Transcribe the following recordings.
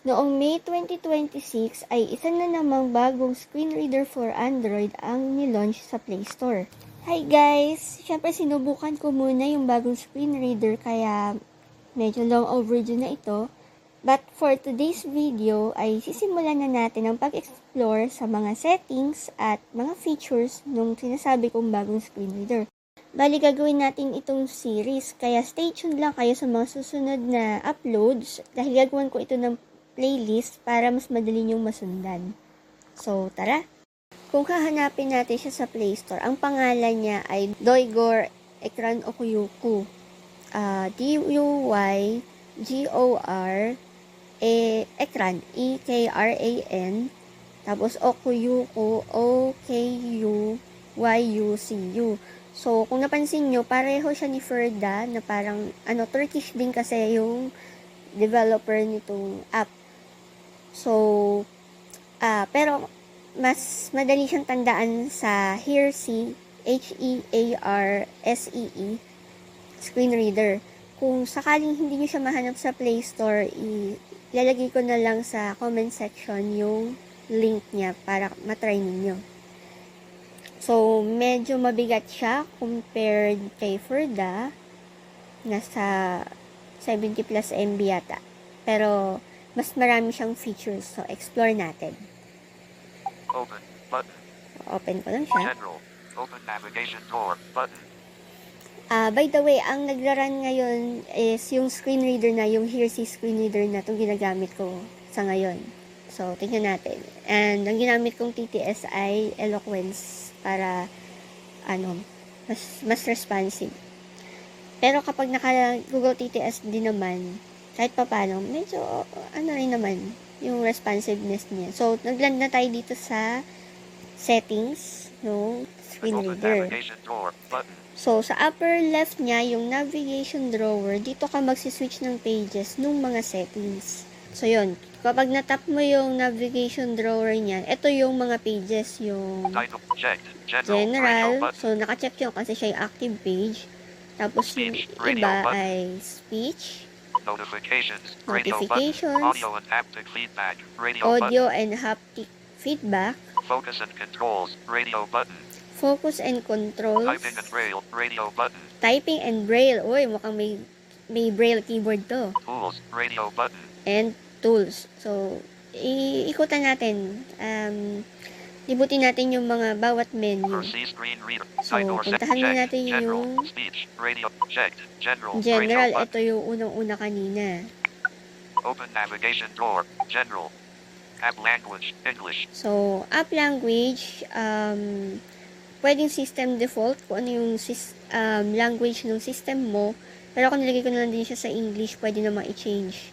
Noong May 2026 ay isa na namang bagong screen reader for Android ang nilaunch sa Play Store. Hi guys! Siyempre sinubukan ko muna yung bagong screen reader kaya medyo long overdue na ito. But for today's video ay sisimulan na natin ang pag-explore sa mga settings at mga features nung sinasabi kong bagong screen reader. Bali gagawin natin itong series kaya stay tuned lang kayo sa mga susunod na uploads dahil gagawin ko ito ng playlist para mas madali niyong masundan. So tara! Kung hahanapin natin siya sa Play Store, ang pangalan niya ay Doigor Ekran Okuyuku. D-U-Y-G-O-R Ekran, E-K-R-A-N, tapos Okuyuku, O-K-U-Y-U-C-U. So, kung napansin nyo, pareho siya ni Ferda, na parang, Turkish din kasi yung developer nitong app. So, pero, mas madali siyang tandaan sa Hearsea, H-E-A-R-S-E-E, screen reader. Kung sakaling hindi nyo siya mahanap sa Play Store, ilalagay ko na lang sa comment section yung link niya para matry ninyo. So, medyo mabigat siya compared kay Ferda. Nasa 70 plus MB yata. Pero, mas marami siyang features. So, explore natin. Open button. Open ko lang siya. General. Open navigation door button. By the way, ang nagraran ngayon is yung screen reader na, yung Hearsea screen reader na itong ginagamit ko sa ngayon. So, tingnan natin. And, ang ginamit kong TTS ay Eloquence para, mas responsive. Pero kapag naka Google TTS din naman, kahit pa paano, medyo, rin naman, yung responsiveness niya. So, nagland na tayo dito sa settings, no, screen reader. So, sa upper left niya, yung navigation drawer, dito ka magsiswitch ng pages nung mga settings. So, yun. Kapag natap mo yung navigation drawer niya, ito yung mga pages, yung general. So, nakacheck yun kasi siya yung active page. Tapos, yung iba ay speech, notifications, audio and haptic feedback, focus and controls, radio button. Focus and controls. Typing and braille, radio button. Typing and braille. Uy, mukhang may braille keyboard to. Tools, radio button. And tools. So, ikutan natin. Libutin natin yung mga bawat menu. So, puntahan na natin yung general. Ito yung unang-una kanina. Open navigation door, general. App language, English. So, app language, pwedeng system default, kung ano yung language ng system mo. Pero kung nilagay ko na lang din siya sa English, pwede namang i-change.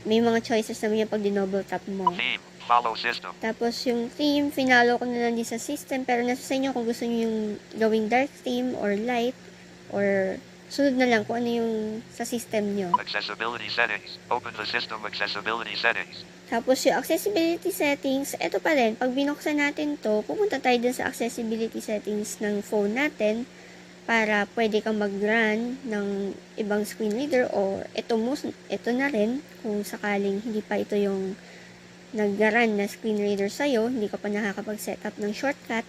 May mga choices naman yung pag di-double tap mo. Theme, follow system. Tapos yung theme, finalo ko na lang din sa system. Pero nasa sa inyo kung gusto nyo yung gawing dark theme or light or sunod na lang kung ano yung sa system nyo. Accessibility settings. Open the system accessibility settings. Tapos yung accessibility settings, ito pa rin. Pag binuksan natin to, pupunta tayo dun sa accessibility settings ng phone natin para pwede kang mag-run ng ibang screen reader o ito na rin kung sakaling hindi pa ito yung nag-run na screen reader sa'yo, hindi ka pa nakakapag-setup ng shortcut.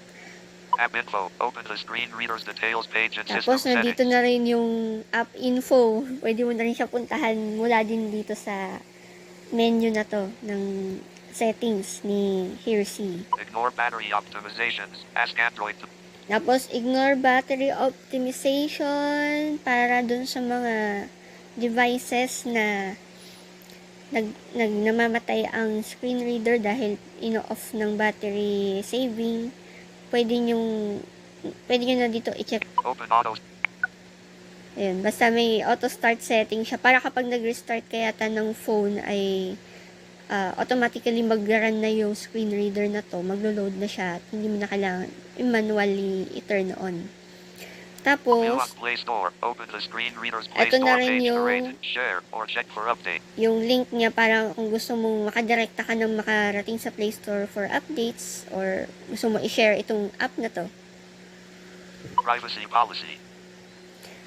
App info, open the screen reader's details page and Tapos system nandito settings. na rin yung app info. Pwede mo na rin siya puntahan mula din dito sa menu na to ng settings ni Hearsea. Ignore battery optimizations. Ask Android to... Tapos ignore battery optimization para dun sa mga devices na namamatay ang screen reader dahil ino-off ng battery saving. Pwede nyo na dito i-check. Open auto. Ayun, basta may auto start setting siya para kapag nag-restart kaya ng phone ay automatically mag-run na yung screen reader na to, maglo-load na siya at hindi mo na kailangan manually i-turn on. Tapos, ito na rin yung link niya para kung gusto mong makadirekta ka ng makarating sa Play Store for updates or gusto mo i-share itong app na to. Privacy policy.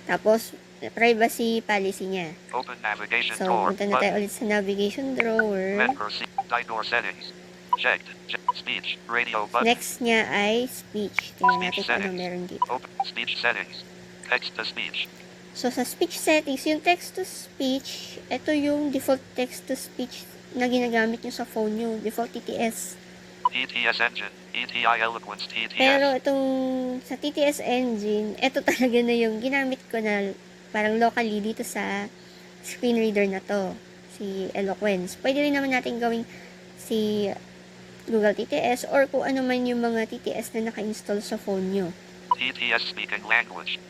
Tapos, privacy policy niya. Open navigation So, drawer. punta na tayo Button. ulit sa navigation drawer. Member C. Door settings. Checked. Speech. Radio button. Next niya ay speech. Tingnan natin kung ano meron dito. Open speech settings. Text to speech. So, sa speech settings, yung text to speech, ito yung default text to speech na ginagamit nyo sa phone nyo. Default TTS. TTS engine. ETI Eloquence TTS. Pero itong sa TTS engine, ito talaga na yung ginamit ko na parang locally dito sa screen reader na to. Si Eloquence. Pwede rin naman natin gawing si Google TTS or kung ano man yung mga TTS na naka-install sa phone nyo. TTS speaking language.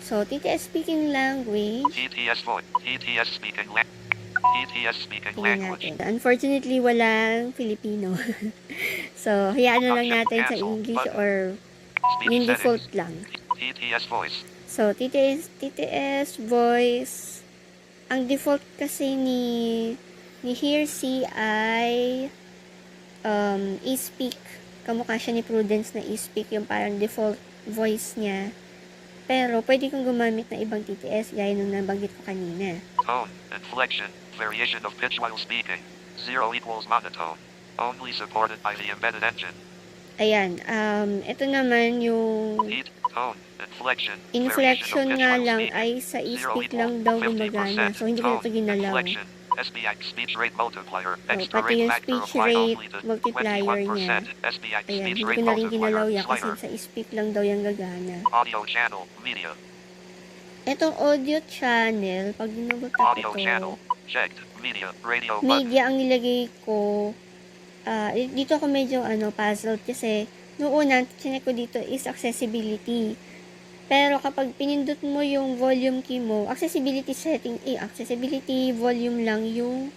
So, TTS speaking language, TTS voice. TTS speaking language. TTS speaking tingnan language. natin. Unfortunately, walang Filipino. So, hayaan na lang natin sa English or Speech yung settings. default lang. TTS voice. So, TTS voice, ang default kasi ni Hearsay ay eSpeak. Kamukha siya ni Prudence na eSpeak, yung parang default voice niya. Pero, pwede kong gumamit ng ibang TTS, gaya nung nabanggit ko kanina. Tone. Inflection. Variation of pitch while speaking. 0 equals monotone. Only supported by the embedded engine. Ayan, ito naman yung Heat. Tone. Inflection. inflection Variation of pitch nga while lang speaking. ay sa 0 eSpeak equals lang daw 50%. gumagana. So, hindi ko na ito Tone. ginalaw. Inflection. SBI speech rate multiplier. So, Extra pati rate yung factor speech applied rate only to multiplier niya. 21%. SBI Ayan, speech hindi rate ko na rin ginalaw multiplier. yan kasi Slider. sa speak lang daw yung gagana. Audio channel. Media. Itong audio channel, pag ginugot ako Audio ito, channel. Checked. Media. Radio button. media ang nilagay ko. Dito ako medyo puzzled kasi noong una, chinek ko dito is accessibility. Pero kapag pinindot mo yung volume key mo, accessibility setting, accessibility volume lang yung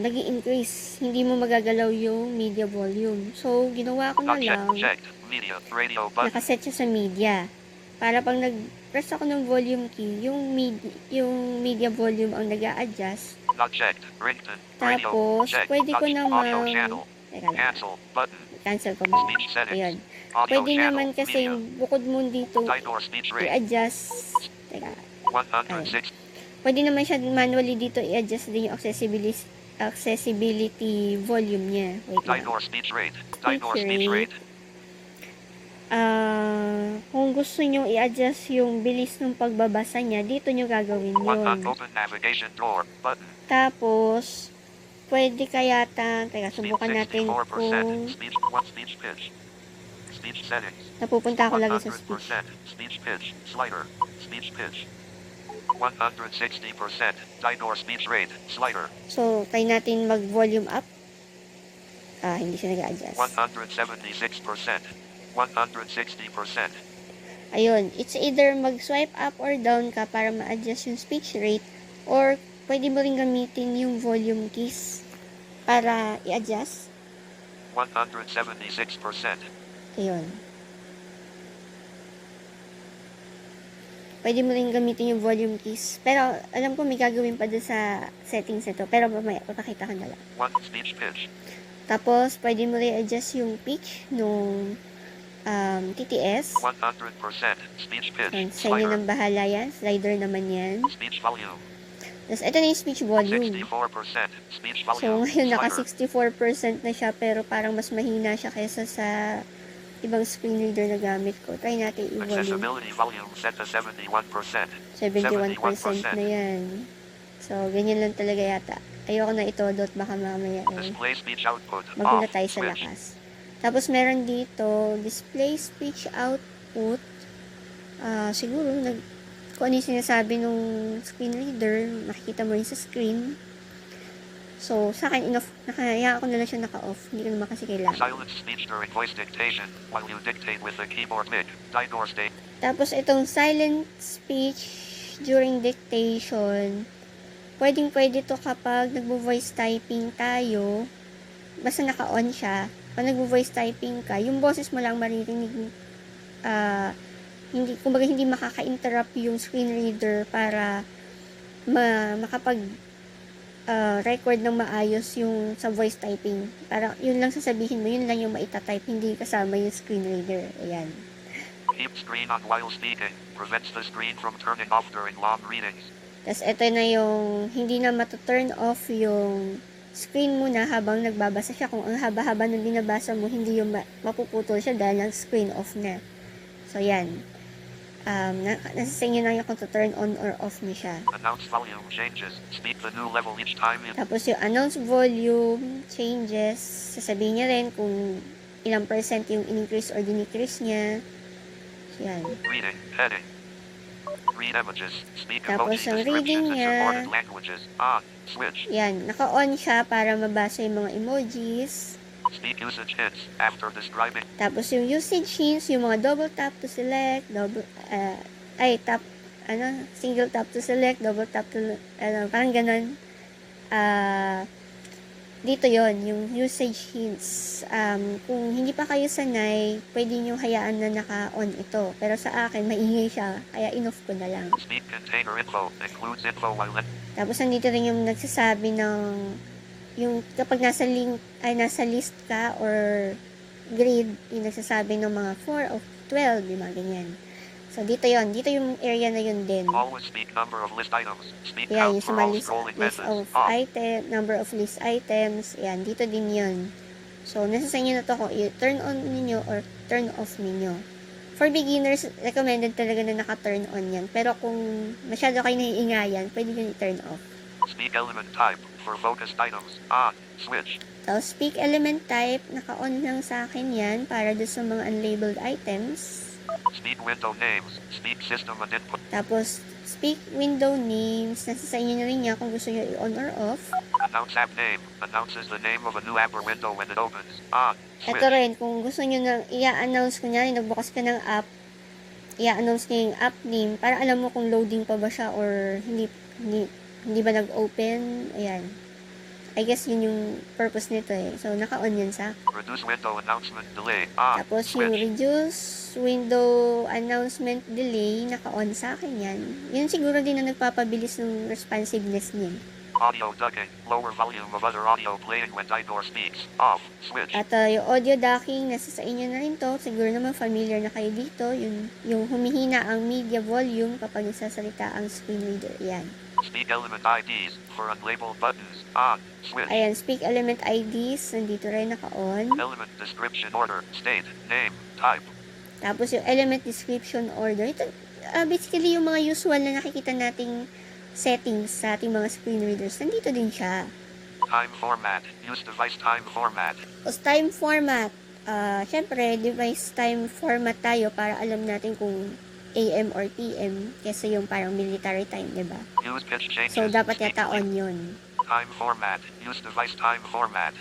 nag-i-increase. Hindi mo magagalaw yung media volume. So, ginawa ko na Not lang, checked. Media. Radio button. nakaset siya sa media. Para pag nag-press ako ng volume key, yung media volume ang nag-a-adjust. Not checked. Ringtone. Radio. Tapos, Checked. pwede ko Audio namang, channel. teka lang, Cancel. Button. cancel ko muna. Speech settings. Ayun. Audio Pwede channel. naman kasi Media. bukod mo dito Dynor speech rate. i-adjust. Teka. 106. Pwede naman siya manually dito i-adjust din yung accessibility volume niya. Wait lang. Dynor speech rate. Dynor speech rate. Kung gusto nyo i-adjust yung bilis ng pagbabasa niya, dito nyo gagawin yun. Open navigation drawer. Button. Tapos, pwede kaya teka, Speed subukan natin 64%. kung Speech 1 speech pitch. Speech settings. napupunta ako lagi sa speech. 100%. Speech pitch. Slider. Speech pitch. 160%. Dynor speech rate. Slider. So, try natin mag-volume up. Hindi siya nag-adjust. 176%. 160%. Ayun, it's either mag-swipe up or down ka para ma-adjust yung speech rate or pwede mo rin gamitin yung volume keys para i-adjust. 176%. Ayun. Pwede mo rin gamitin yung volume keys. Pero alam ko may gagawin pa doon sa settings nito. Pero mamaya, papakita ko na lang. 1 speech pitch. Tapos, pwede mo rin adjust yung pitch nung TTS. 100%. Speech pitch. Yan, sa inyo Slider. nang bahala yan. Slider naman yan. Speech volume. Tapos, ito na yung speech volume. 64%. Speech So, volume. ngayon, naka Slider. 64% na siya, pero parang mas mahina siya kaysa sa ibang screen reader na gamit ko. Try natin i-volume. Accessibility volume set to 71%. 71% na yan. So, ganyan lang talaga yata. Ayoko na ito, baka mamaya Display speech output. magulat Off. tayo sa Switch. lakas. Tapos, meron dito, display speech output. Siguro, kung ano yung sinasabi nung screen reader, nakikita mo rin sa screen. So, sa akin, nakaya ko na lang siya naka-off. Hindi ko naman kasi kailangan. Silent speech during voice dictation while you dictate with the keyboard mic. Dynor state. Tapos, itong silent speech during dictation, pwedeng-pwede to kapag nagvo-voice typing tayo, basta naka-on siya. Pag nagvo-voice typing ka, yung boses mo lang maririnig, kumbaga hindi makaka-interrupt yung screen reader para makapag record ng maayos yung sa voice typing. Para yun lang sasabihin mo, yun lang yung maitatype, hindi kasama yung screen reader. Ayan. Keep screen on while speaking. Prevents the screen from turning off during long readings. Tapos ito na yung hindi na matuturn off yung screen mo na habang nagbabasa siya. Kung ang haba-haba ng binabasa mo, hindi yung mapuputol siya dahil ang screen off na. So, yan. Nasa sa inyo na yung kung to turn on or off niya siya. Announce volume changes. Speak the new level each time you... Tapos yung announce volume changes, sasabihin niya rin kung ilang percent yung increase or decrease niya. So, yan. Reading. Heading. Read images. Speak Tapos emoji yung descriptions reading in niya, supported languages. On. Switch. yan, naka-on siya para mabasa yung mga emojis. Speak usage hints. After describing... Tapos yung usage hints, yung mga double tap to select, single tap to select, double tap to, parang ganun. Dito yon yung usage hints. Kung hindi pa kayo sanay, pwede nyo hayaan na naka-on ito. Pero sa akin, maingay siya, kaya in-off ko na lang. Speak container info. Includes info while... Tapos nandito rin yung nagsasabi ng yung kapag nasa list ka or grade, yung nagsasabi ng mga 4 of 12, yung mga ganyan. So, dito yung area na yun din. Always speak number of list items. Speak Yan, count yung for sa all list scrolling of methods. On. number of list items, yan, dito din yun. So, nasa sa inyo na to kung i-turn on ninyo or turn off ninyo. For beginners, recommended talaga na naka-turn on yan. Pero kung masyado kayo naiingayan, pwede nyo i-turn off. Speak element type for focused items. On. Switch. So, speak element type, naka-on lang sa akin yan para doon sa mga unlabeled items. Speak window names. Speak system and input. Tapos, speak window names. Nasa sa inyo na rin yan kung gusto nyo i-on or off. Announce app name. Announces the name of a new app or window when it opens. On. Switch. Ito rin, kung gusto nyo na i-announce, kunyari, nagbukas ka ng app, i-announce nyo yung app name para alam mo kung loading pa ba siya or hindi ba nag-open. Ayan. I guess yun yung purpose nito eh. So, naka-on yan sa. Reduce window announcement delay. On. Tapos yung Switch. reduce window announcement delay, naka-on sa akin yan. Yun siguro din na nagpapabilis ng responsiveness niya. Audio ducking. Lower volume of other audio playing when Didor speaks. Off. Switch. At yung audio ducking, nasa sa inyo na rin to. Siguro naman familiar na kayo dito. Yung humihina ang media volume kapag nagsasalita ang screen reader. Yan. Speak element IDs for unlabeled buttons. On. Switch. Ayan, speak element IDs. Nandito rin naka-on. Element description order. State. Name. Type. Tapos yung element description order. Ito, basically yung mga usual na nakikita nating settings sa ating mga screen readers. Nandito din siya. Time format. Use device time format. Tapos time format. Syempre, device time format tayo para alam natin kung AM or PM kesa yung parang military time, diba? Use pitch changes. So, dapat Speak yata on yun. time format. Use device time format.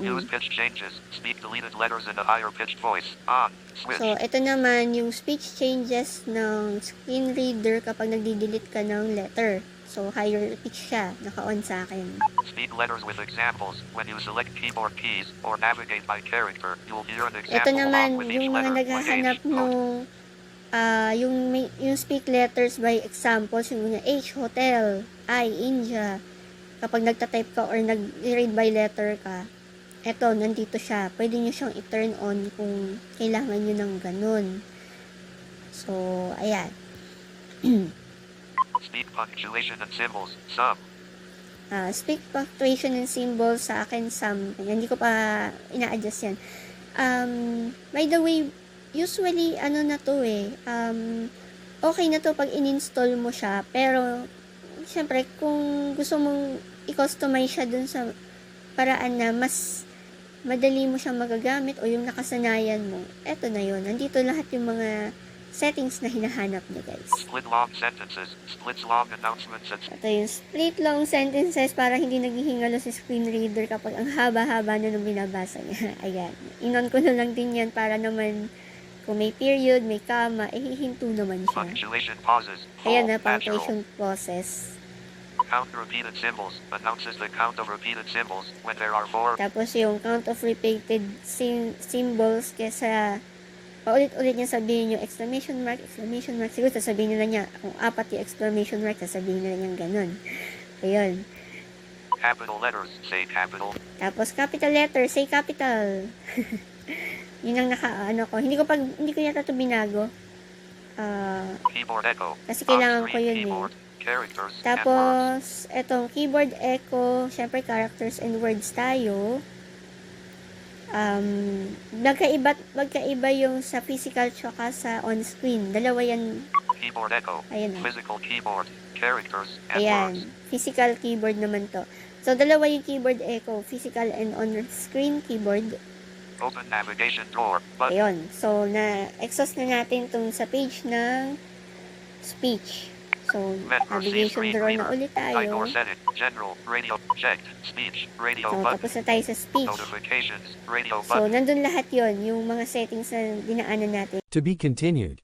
Use Mm-mm. pitch changes. Speak deleted letters in a higher pitched voice. On. Switch. So, ito naman yung speech changes ng screen reader kapag nagdi-delete ka ng letter. So, higher pitch siya. Naka-on sa akin. Speak letters with examples. When you select keyboard keys or navigate by character, you'll hear an example Ito naman, along with each yung mga letter. naghahanap Like H, nung yung speak letters by examples, yung H, hotel, I, India. Kapag nagta-type ka or nag-read by letter ka, eto, nandito siya. Pwede nyo siyang i-turn on kung kailangan nyo ng ganun. So, ayan. Speak punctuation and symbols. Some. Speak punctuation and symbols sa akin, some. Hindi ko pa ina-adjust yan. By the way, usually, ano na to eh, okay na to pag in-install mo siya, pero, syempre, kung gusto mong i-customize siya dun sa paraan na mas madali mo siya magagamit o yung nakasanayan mo, eto na yun. Nandito lahat yung mga settings na hinahanap niya, guys. Split long sentences. Splits long announcements and Ito yung split long sentences para hindi naghihingalo si screen reader kapag ang haba-haba na nung binabasa niya. Ayan. Inon ko na lang din yan para naman kung may period, may comma, hihinto naman siya. punctuation pauses. Ayan na, Full, natural. punctuation process. Count repeated symbols. Announces the count of repeated symbols when there are 4. Tapos yung count of repeated symbols kesa paulit-ulit niya sabihin yung exclamation mark. Siguro sasabihin nila niya, kung 4 yung exclamation mark, sasabihin nila niya ganun. Ayun. Capital letters. Say capital. Tapos capital letter, say capital. Yun ang naka-ano ko. Hindi ko yata ito binago. Keyboard echo. Kasi kailangan ko On-screen yun eh. keyboard, characters, and words. Tapos, etong keyboard echo, syempre characters and words tayo. Magkaiba yung sa physical tsaka sa on-screen. Dalawa yan. Keyboard echo. Ayan o. Physical keyboard, characters, and words. Ayan. Physical keyboard naman to. So, dalawa yung keyboard echo. Physical and on-screen keyboard. Open navigation drawer. Button. Ayun. So, na-exhaust na natin itong sa page ng speech. So, Mentor C navigation screen drawer reader. na ulit tayo. Ignore setting. General. Radio. Checked. Speech. Radio So, button. tapos na tayo sa speech. Notifications. Radio So, button. nandun lahat yon yung mga settings na dinaanan natin. To be continued.